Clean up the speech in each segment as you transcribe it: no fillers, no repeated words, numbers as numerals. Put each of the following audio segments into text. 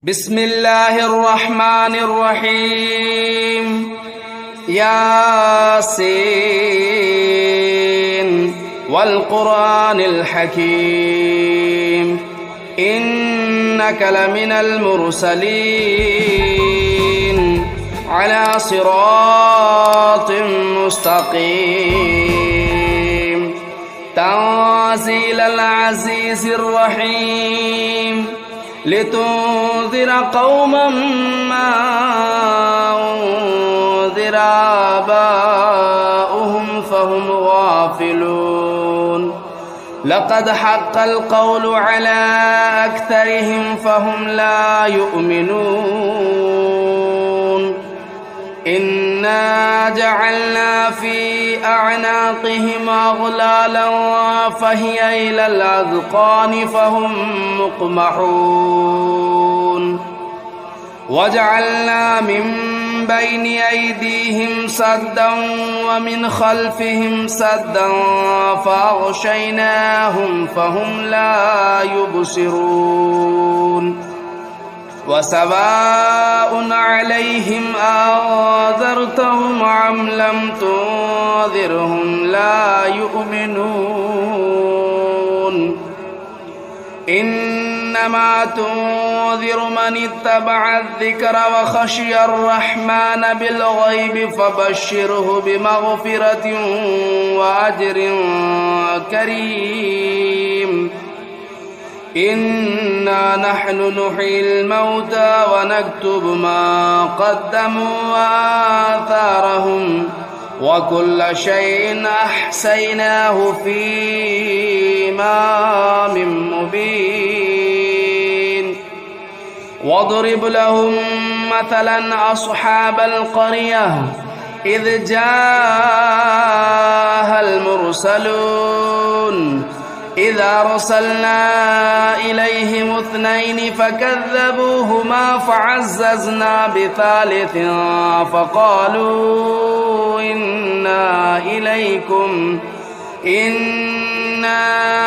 بسم الله الرحمن الرحيم ياسين والقرآن الحكيم إنك لمن المرسلين على صراط مستقيم تنزيل العزيز الرحيم لتنذر قوما ما أنذر آباؤهم فهم غافلون لقد حق القول على أكثرهم فهم لا يؤمنون إنا جعلنا في أعناقهم أغلالا فهي إلى الأذقان فهم مقمحون وجعلنا من بين أيديهم سدا ومن خلفهم سدا فأغشيناهم فهم لا يبصرون وسواء عليهم أنذرتهم أم لم تنذرهم لا يؤمنون إنما تنذر من اتبع الذكر وخشي الرحمن بالغيب فبشره بمغفرة وأجر كريم إنا نحن نحيي الموتى ونكتب ما قدموا وآثارهم وكل شيء أحصيناه في إمام مبين واضرب لهم مثلا أصحاب القرية إذ جاءها المرسلون إذا أرسلنا إليهم اثنين فكذبوهما فعززنا بثالث فقالوا إنا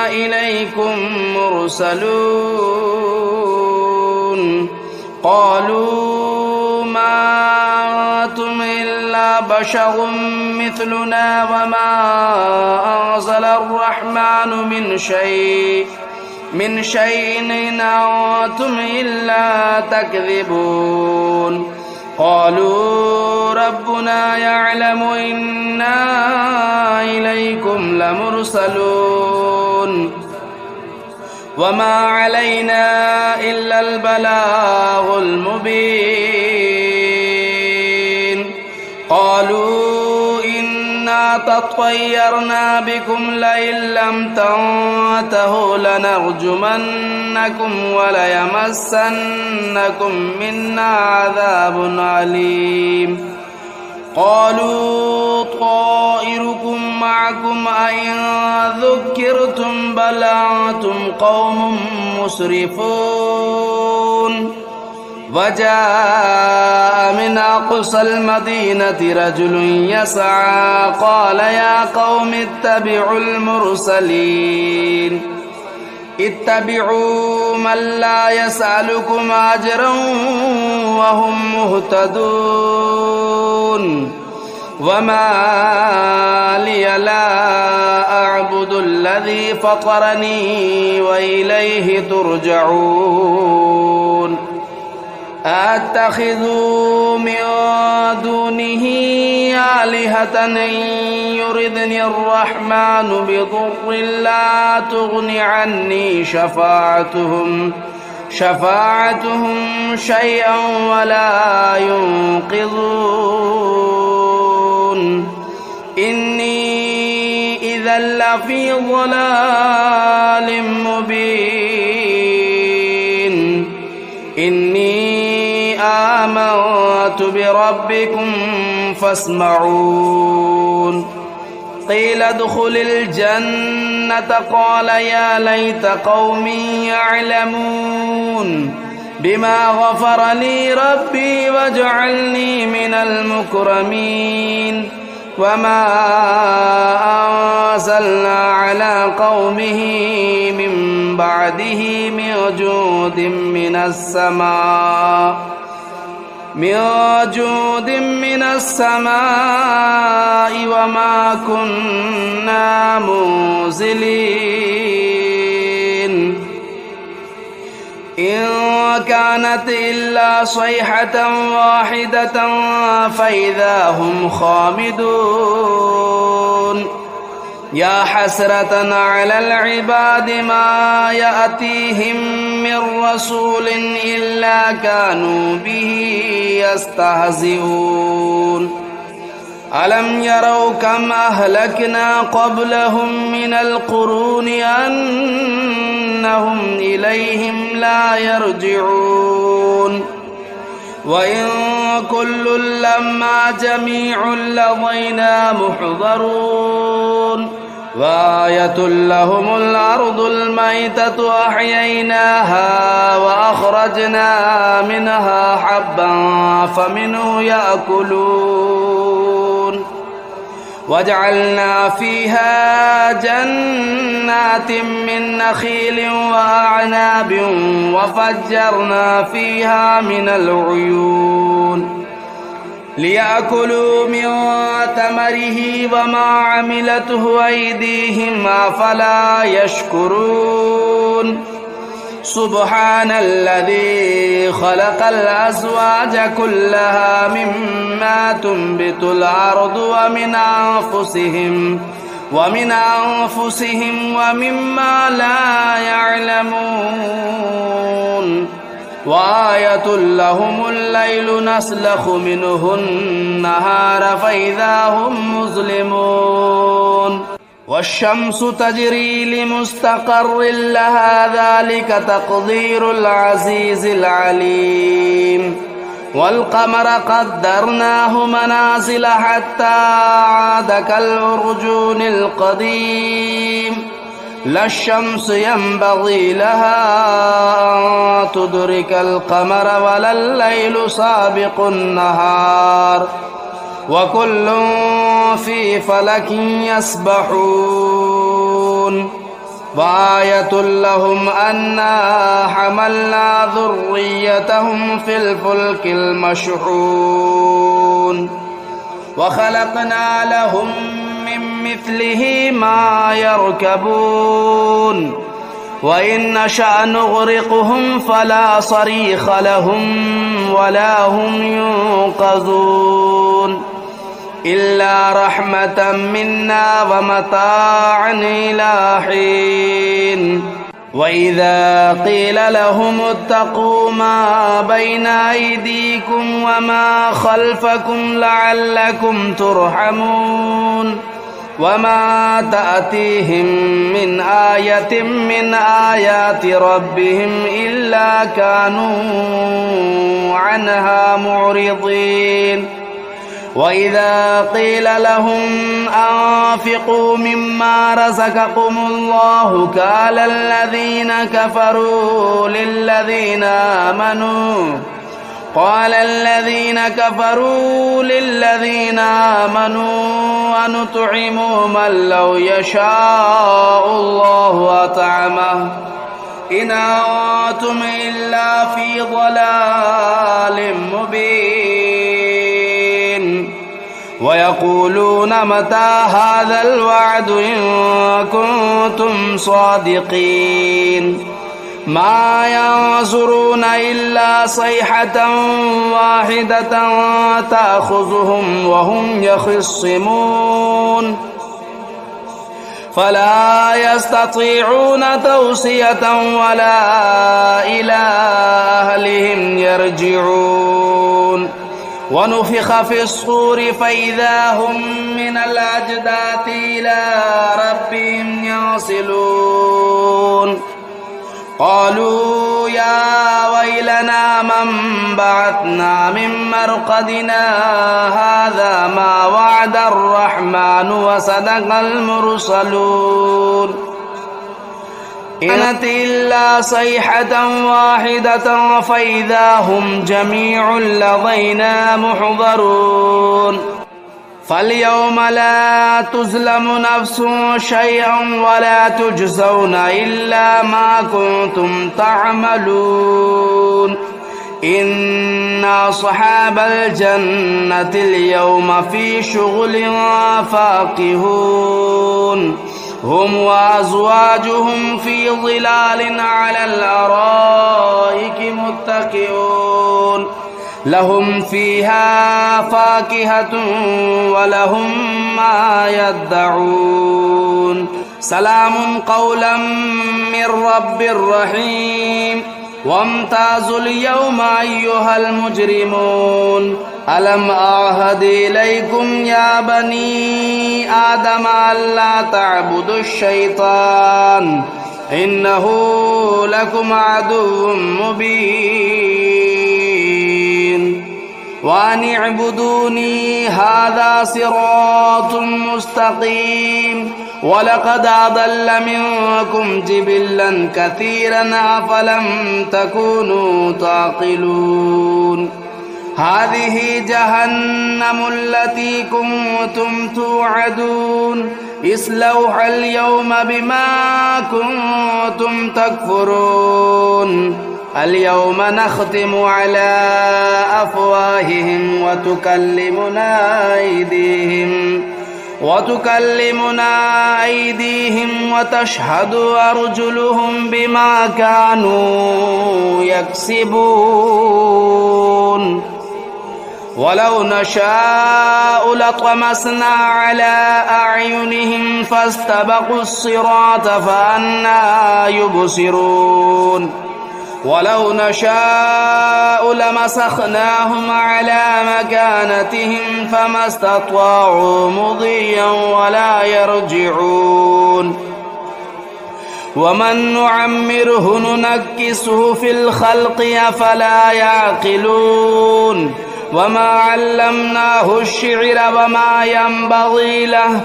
إليكم مرسلون قالوا ما أنتم إلا بشر مثلنا وما أنزل الرحمن من شيء إن أنتم إلا تكذبون قالوا ربنا يعلم إنا إليكم لمرسلون وما علينا إلا البلاغ المبين قالوا إنا تطيرنا بكم لئن لم تنتهوا لنرجمنكم وليمسنكم منا عذاب أليم قالوا طائركم معكم أئن ذكرتم بل أنتم قوم مسرفون وجاء من أقصى المدينة رجل يسعى قال يا قوم اتبعوا المرسلين اتبعوا من لا يسألكم أجرا وهم مهتدون وما لي لا أعبد الذي فطرني وإليه ترجعون أتخذوا من دونه آلهة إن يردني الرحمن بضر لا تغن عني شفاعتهم شيئا ولا ينقذون إني إذا لفي ضلال مبين إني آمنت بربكم فاسمعون قيل ادخل الجنة قال يا ليت قومي يعلمون بما غفر لي ربي وجعلني من المكرمين وما أنزلنا على قومه من بعده من جود من السماء وما كنا منزلين إن كانت إلا صيحة واحدة فإذا هم خامدون يا حسرة على العباد ما يأتيهم من رسول إلا كانوا به يستهزئون ألم يروا كم أهلكنا قبلهم من القرون أنهم إليهم لا يرجعون وإن كل لما جميع لدينا محضرون وآية لهم الأرض الميتة أحييناها وأخرجنا منها حبا فمنه يأكلون وجعلنا فيها جنات من نخيل وأعناب وفجرنا فيها من العيون ليأكلوا من ثمره وما عملته أيديهم أفلا يشكرون سبحان الذي خلق الأزواج كلها مما تنبت الأرض ومن أنفسهم ومما لا يعلمون وآية لهم الليل نسلخ منه النهار فإذا هم مظلمون والشمس تجري لمستقر لها ذلك تقدير العزيز العليم والقمر قدرناه منازل حتى عاد كالعرجون القديم لا الشمس ينبغي لها أن تدرك القمر ولا الليل سابق النهار وكل في فلك يسبحون وآية لهم أنا حملنا ذريتهم في الفلك المشحون وخلقنا لهم من مثله ما يركبون وإن نشأ نغرقهم فلا صريخ لهم ولا هم ينقذون إلا رحمة منا ومتاعا إلى حين وإذا قيل لهم اتقوا ما بين أيديكم وما خلفكم لعلكم ترحمون وما تأتيهم من آية من آيات ربهم إلا كانوا عنها معرضين وإذا قيل لهم أنفقوا مما رزقكم الله قال الذين كفروا للذين آمنوا ونطعم من لو يشاء الله أطعمه إن أنتم إلا في ضلال مبين ويقولون متى هذا الوعد إن كنتم صادقين ما ينظرون إلا صيحة واحدة تأخذهم وهم يخصمون فلا يستطيعون توصية ولا إلى أهلهم يرجعون ونفخ في الصور فإذا هم من الأجداث إلى ربهم ينسلون قالوا يا ويلنا من بعثنا من مرقدنا هذا ما وعد الرحمن وصدق المرسلون إن كانت إلا صيحة واحدة فإذا هم جميع لدينا محضرون فاليوم لا تظلم نفس شيئا ولا تجزون إلا ما كنتم تعملون إن أصحاب الجنة اليوم في شغل فاكهون هم وأزواجهم في ظلال على الأرائك متكئون لهم فيها فاكهة ولهم ما يدعون سلام قولا من رب رحيم وامتازوا اليوم أيها المجرمون ألم أعهد إليكم يا بني آدم ألا تعبدوا الشيطان إنه لكم عدو مبين وأن اعبدوني هذا صراط مستقيم ولقد أضل منكم جبلا كثيرا أفلم تكونوا تعقلون هذه جهنم التي كنتم توعدون اصلوها اليوم بما كنتم تكفرون اليوم نختم على أفواههم وتكلمنا أيديهم وتشهد أرجلهم بما كانوا يكسبون ولو نشاء لطمسنا على أعينهم فاستبقوا الصراط فأنى يبصرون ولو نشاء لمسخناهم على مكانتهم فما استطاعوا مضيا ولا يرجعون ومن نعمره ننكسه في الخلق أفلا يعقلون وما علمناه الشعر وما ينبغي له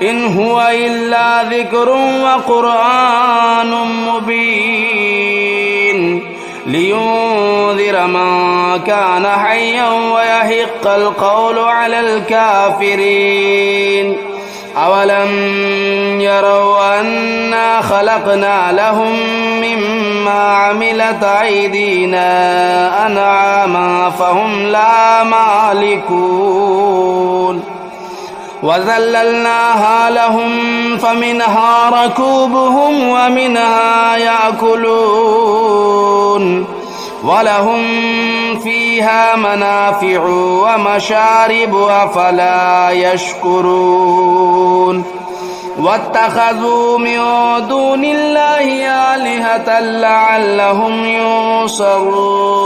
إن هو إلا ذكر وقرآن مبين لينذر من كان حيا ويحق القول على الكافرين أولم يروا أنا خلقنا لهم مما عملت أيدينا أنعاما فهم لا مالكون وذللناها لهم فمنها ركوبهم ومنها يأكلون ولهم فيها منافع ومشارب أفلا يشكرون واتخذوا من دون الله آلهة لعلهم ينصرون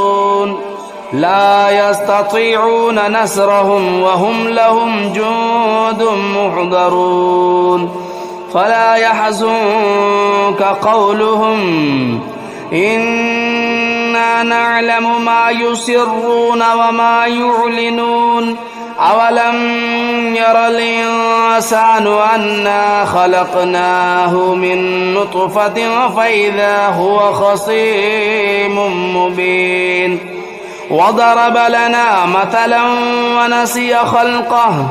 لا يستطيعون نصرهم وهم لهم جند محضرون فلا يحزنك قولهم إنا نعلم ما يسرون وما يعلنون أولم ير الإنسان أنا خلقناه من نطفة فإذا هو خصيم مبين وضرب لنا مثلا ونسي خلقه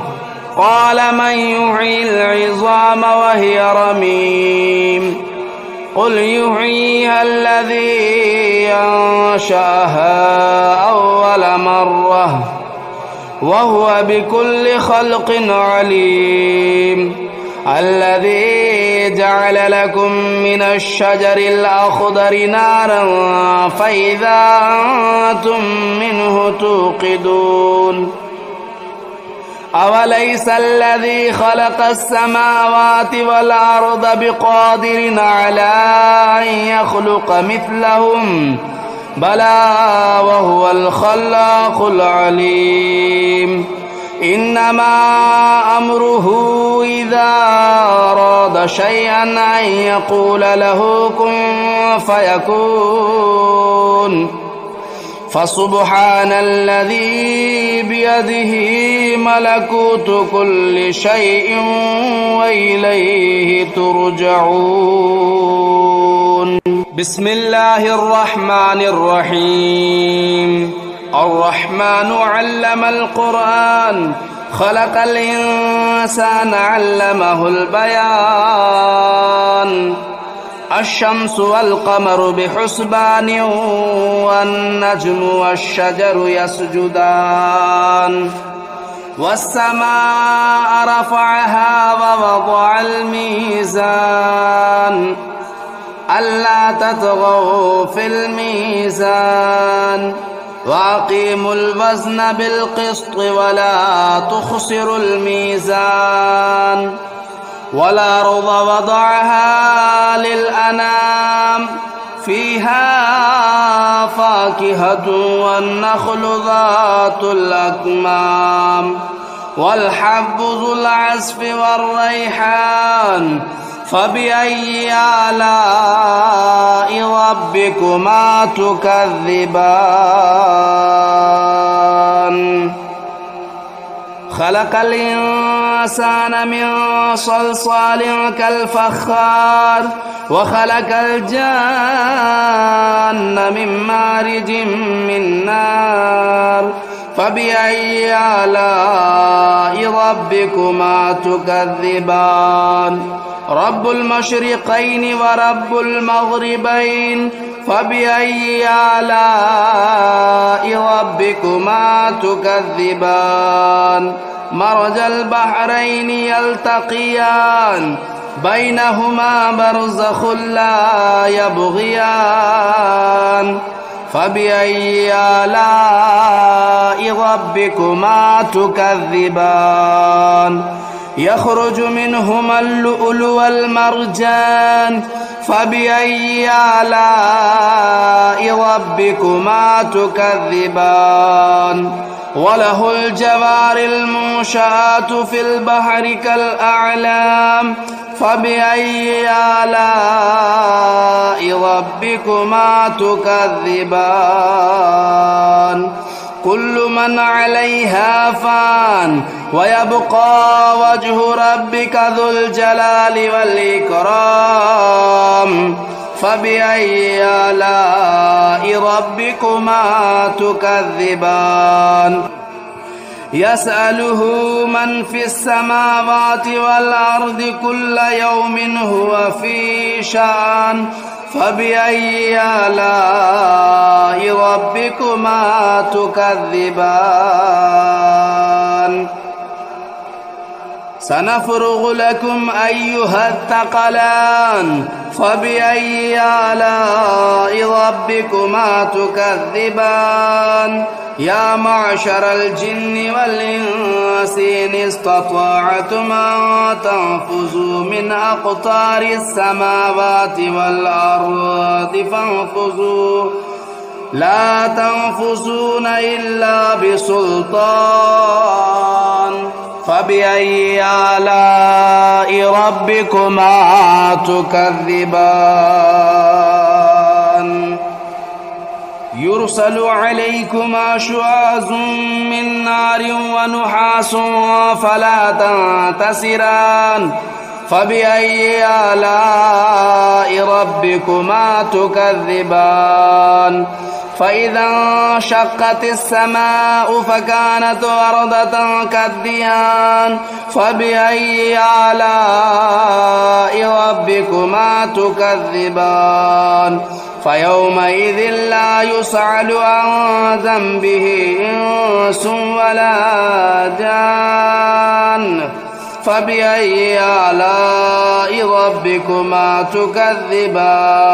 قال من يحيي العظام وهي رميم قل يحييها الذي أنشأها أول مرة وهو بكل خلق عليم الذي جعل لكم من الشجر الأخضر نارا فإذا أنتم منه توقدون أوليس الذي خلق السماوات والأرض بقادر على أن يخلق مثلهم بلى وهو الخلاق العليم إنما أمره إذا أراد شيئا أن يقول له كن فيكون فسبحان الذي بيده ملكوت كل شيء وإليه ترجعون بسم الله الرحمن الرحيم الرحمن علم القرآن خلق الإنسان علمه البيان الشمس والقمر بحسبان والنجم والشجر يسجدان والسماء رفعها ووضع الميزان ألا تطغوا في الميزان وأقيموا الوزن بالقسط ولا تخسروا الميزان والأرض وضعها للأنام فيها فاكهة والنخل ذات الأكمام والحب ذو العصف والريحان فبأي آلاء ربكما تكذبان خلق الإنسان من صلصال كالفخار وخلق الجان من مارج من نار فبأي آلاء ربكما تكذبان رب المشرقين ورب المغربين فبأي آلاء ربكما تكذبان مرج البحرين يلتقيان بينهما برزخ لا يبغيان فبأي آلاء ربكما تكذبان يخرج منهما اللؤلؤ والمرجان فبأي آلاء ربكما تكذبان وله الجوار المنشآت في البحر كالأعلام فبأي آلاء ربكما تكذبان كل من عليها فان ويبقى وجه ربك ذو الجلال والإكرام فبأي آلاء ربكما تكذبان يسأله من في السماوات والأرض كل يوم هو في شأن فبأي آلاء ربكما تكذبان سنفرغ لكم أيها الثقلان فبأي آلاء ربكما تكذبان يا معشر الجن والإنس إن استطعتم أن تنفذوا من أقطار السماوات والأرض فانفذوا لا تنفذون إلا بسلطان فبأي آلاء ربكما تكذبان يرسل عليكما شواظ من نار ونحاس فلا تنتصران فبأي آلاء ربكما تكذبان فإذا انشقت السماء فكانت وردة كالدهان فبأي آلاء ربكما تكذبان فيومئذ لا يسأل عن ذنبه إنس ولا جان فبأي آلاء ربكما تكذبان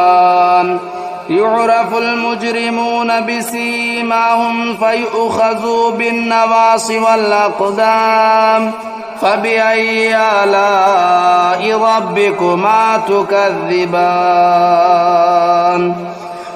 يعرف المجرمون بسيماهم فيؤخذوا بالنواصي والأقدام فبأي آلاء ربكما تكذبان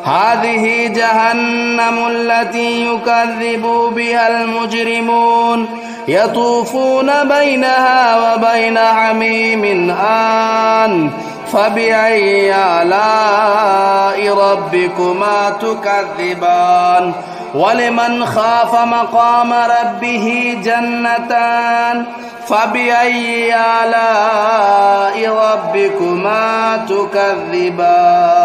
هذه جهنم التي يكذب بها المجرمون يطوفون بينها وبين حميم آن فبأي آلاء ربكما تكذبان ولمن خاف مقام ربه جنتان فبأي آلاء ربكما تكذبان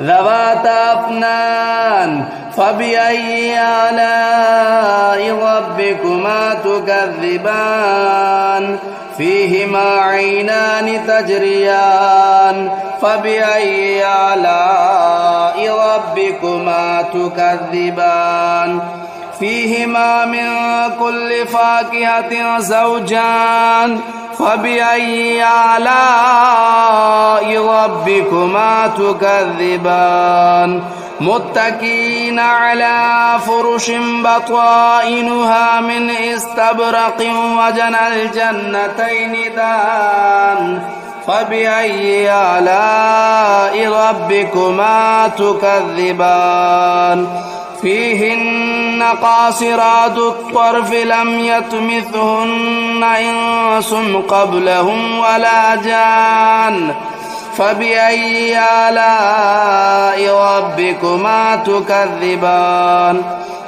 ذواتا أفنان فبأي آلاء ربكما تكذبان فيهما عينان تجريان فبأي آلاء ربكما تكذبان فيهما من كل فاكهة زوجان فبأي آلاء ربكما تكذبان متكئين على فرش بطائنها من استبرق وجنى الجنتين دان فبأي آلاء ربكما تكذبان فيهن قاصرات الطرف لم يطمثهن إنس قبلهم ولا جان فبأي آلاء ربكما تكذبان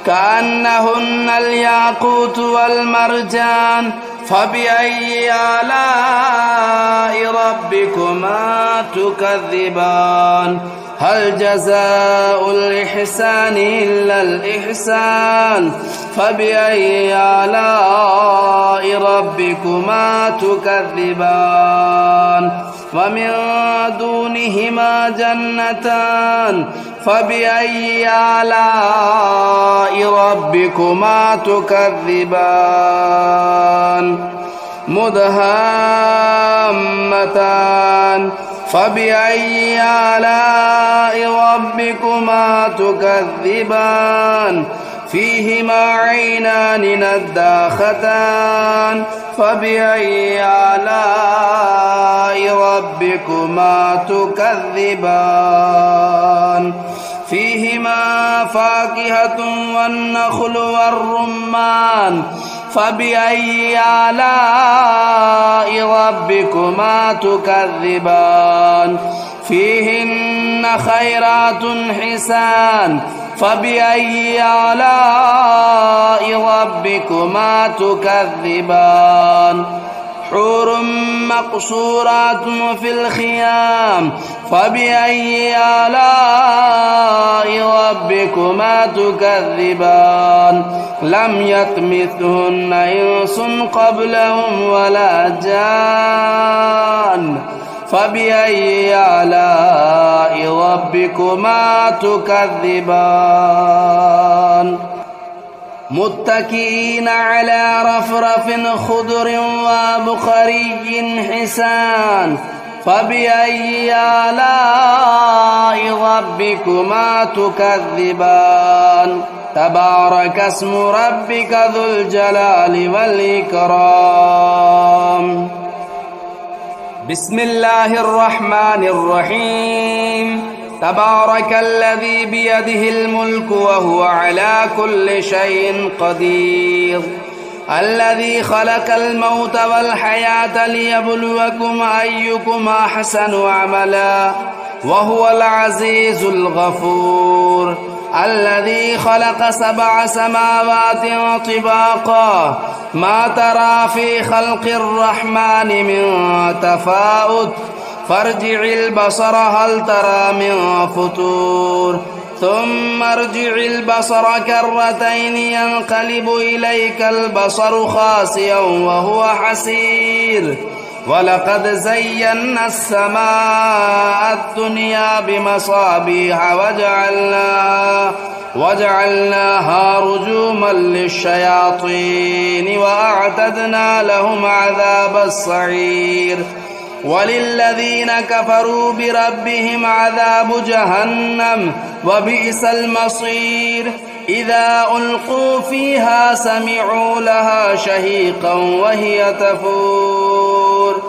كأنهن الياقوت والمرجان فبأي آلاء ربكما تكذبان هل جزاء الإحسان إلا الإحسان فبأي آلاء ربكما تكذبان ومن دونهما جنتان فبأي آلاء ربكما تكذبان مدهامتان فبأي آلاء ربكما تكذبان فيهما عينان نداختان فبأي آلاء ربكما تكذبان فيهما فاكهة والنخل والرمان فبأي آلاء ربكما تكذبان فيهن خيرات حسان فبأي آلاء ربكما تكذبان حور مقصورات في الخيام فبأي آلاء ربكما تكذبان لم يطمثهن إنس قبلهم ولا جان فبأي آلاء ربكما تكذبان متكئين على رفرف خضر وبخري حسان فبأي آلاء ربكما تكذبان تبارك اسم ربك ذو الجلال والإكرام بسم الله الرحمن الرحيم تبارك الذي بيده الملك وهو على كل شيء قدير الذي خلق الموت والحياة ليبلوكم أيكم أحسن عملا وهو العزيز الغفور الذي خلق 7 سماوات طباقا ما ترى في خلق الرحمن من تفاوت فارجع البصر هل ترى من فتور ثم ارجع البصر كرتين ينقلب إليك البصر خاسئا وهو حسير ولقد زينا السماء الدنيا بمصابيح وجعلناها رجوما للشياطين وأعتدنا لهم عذاب السعير وللذين كفروا بربهم عذاب جهنم وبئس المصير إذا ألقوا فيها سمعوا لها شهيقا وهي تفور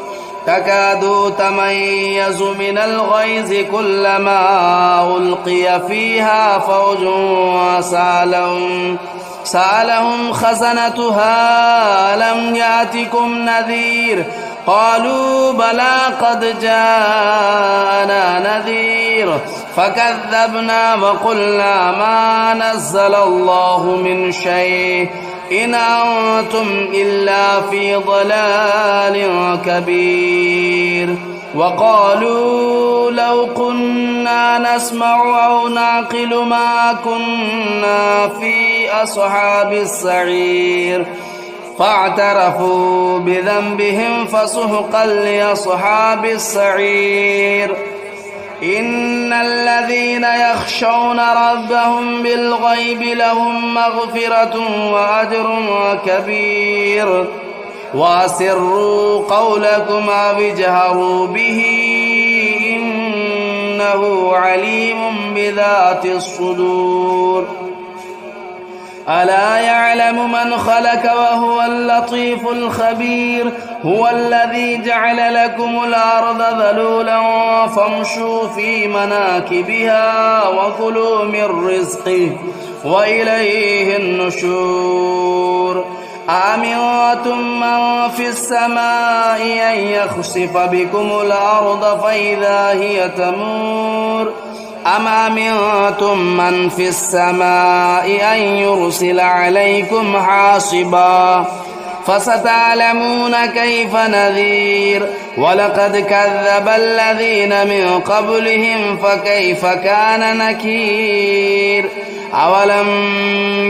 تكاد تميز من الغيظ كلما ألقي فيها فوج سألهم خزنتها لم يأتكم نذير قالوا بلى قد جاءنا نذير فكذبنا وقلنا ما نزل الله من شيء إن أنتم إلا في ضلال كبير وقالوا لو كنا نسمع أو نعقل ما كنا في أصحاب السعير فاعترفوا بذنبهم فسحقا لأصحاب السعير. إن الذين يخشون ربهم بالغيب لهم مغفرة وأجر كبير. وأسروا قولكم أو اجهروا به إنه عليم بذات الصدور. ألا يعلم من خلق وهو اللطيف الخبير. هو الذي جعل لكم الأرض ذلولا فامشوا في مناكبها وكلوا من رزقه وإليه النشور. أأمنتم من في السماء أن يخسف بكم الأرض فإذا هي تمور أم أمنتم من في السماء أن يرسل عليكم حاصبا فستعلمون كيف نذير. ولقد كذب الذين من قبلهم فكيف كان نكير. أولم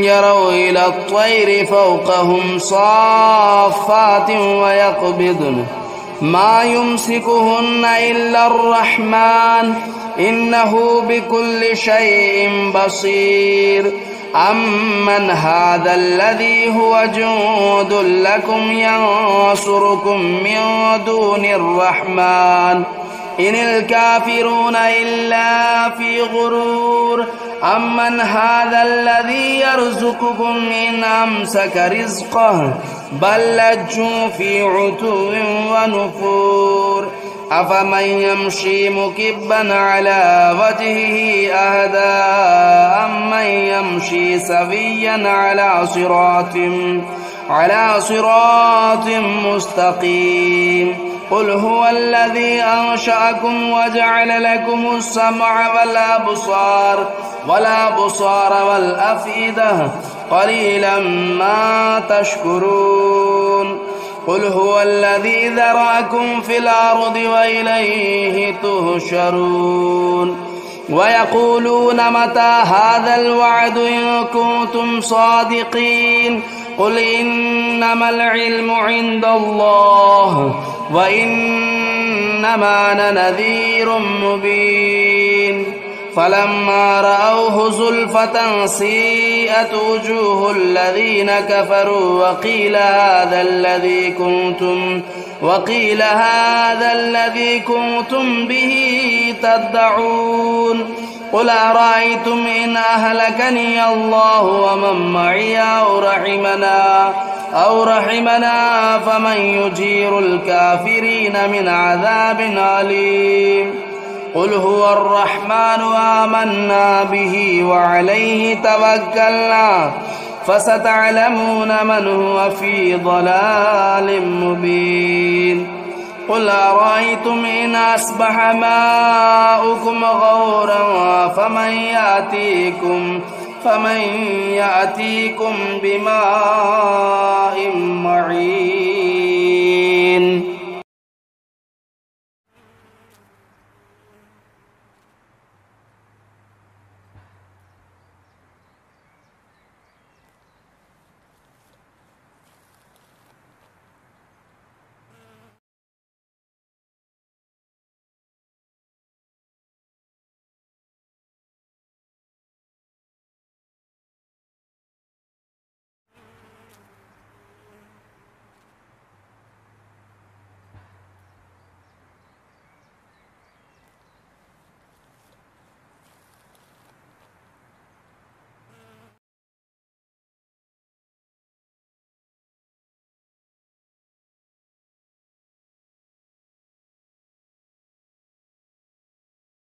يروا إلى الطير فوقهم صافات ويقبضن ما يمسكهن إلا الرحمن إنه بكل شيء بصير. أمن هذا الذي هو جند لكم ينصركم من دون الرحمن إن الكافرون إلا في غرور. أمن هذا الذي يرزقكم إن أمسك رزقه بل لجوا في عتو ونفور. أفمن يمشي مكبا على وجهه أهدى أمن يمشي سويا على صراط مستقيم. قل هو الذي أنشأكم وجعل لكم السمع والأبصار والأفئدة قليلا ما تشكرون. قل هو الذي ذرأكم في الأرض وإليه تهشرون. ويقولون متى هذا الوعد إن كنتم صادقين. قل إنما العلم عند الله وإنما أنا نذير مبين. فلما رأوه زلفة سيئت وجوه الذين كفروا وقيل هذا الذي كنتم به تدعون. قل أرأيتم إن أهلكني الله ومن معي أو رحمنا فمن يجير الكافرين من عذاب أليم. قل هو الرحمن آمنا به وعليه توكلنا فستعلمون من هو في ضلال مبين. قل أرأيتم إن أصبح ماؤكم غورا فمن يأتيكم بماء معين.